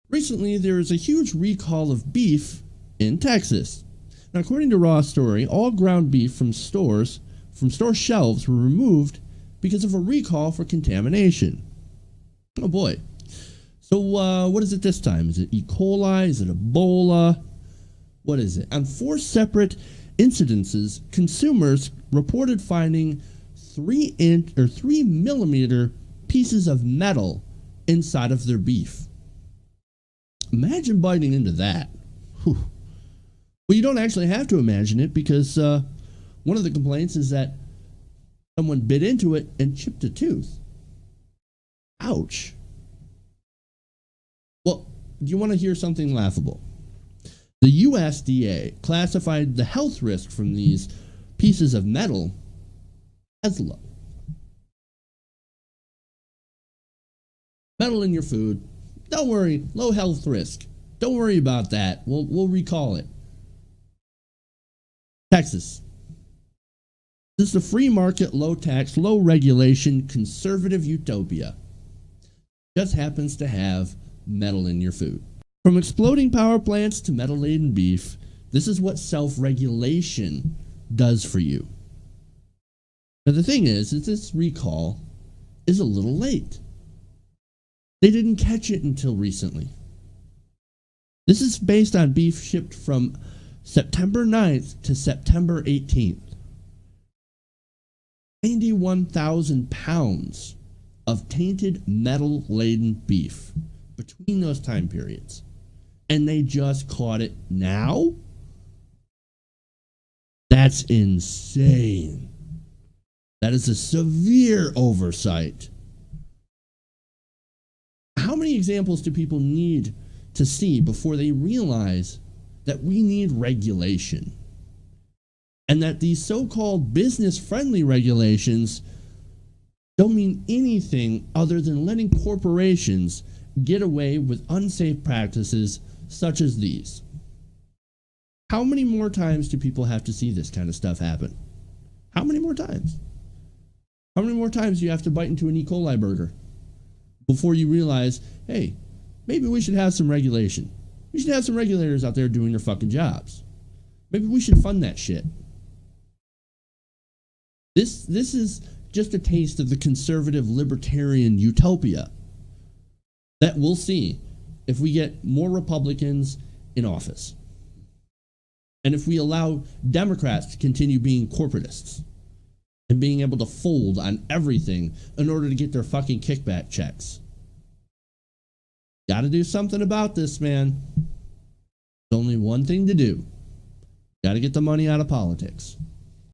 Recently, there is a huge recall of beef in Texas. Now, according to Raw Story, all ground beef from store shelves were removed because of a recall for contamination. Oh boy. So, what is it this time? Is it E. coli? Is it Ebola? What is it? On 4 separate incidences, consumers reported finding 3-inch or 3-millimeter pieces of metal inside of their beef. Imagine biting into that. Whew. Well, you don't actually have to imagine it, because one of the complaints is that someone bit into it and chipped a tooth. Ouch. Well, do you want to hear something laughable? The USDA classified the health risk from these pieces of metal as low. Metal in your food. Don't worry, low health risk. Don't worry about that. We'll recall it. Texas. This is a free market, low tax, low regulation, conservative utopia. Just happens to have metal in your food. From exploding power plants to metal-laden beef, this is what self-regulation does for you. Now the thing is this recall is a little late. They didn't catch it until recently. This is based on beef shipped from September 9th to September 18th. 91,000 pounds of tainted metal-laden beef between those time periods. And they just caught it now? That's insane. That is a severe oversight. How many examples do people need to see before they realize that we need regulation? And that these so-called business-friendly regulations don't mean anything other than letting corporations get away with unsafe practices such as these. How many more times do people have to see this kind of stuff happen? How many more times? How many more times do you have to bite into an E. coli burger before you realize, hey, maybe we should have some regulation. We should have some regulators out there doing their fucking jobs. Maybe we should fund that shit. This is just a taste of the conservative libertarian utopia that we'll see if we get more Republicans in office. And if we allow Democrats to continue being corporatists and being able to fold on everything in order to get their fucking kickback checks. Gotta do something about this, man. There's only one thing to do. Gotta get the money out of politics.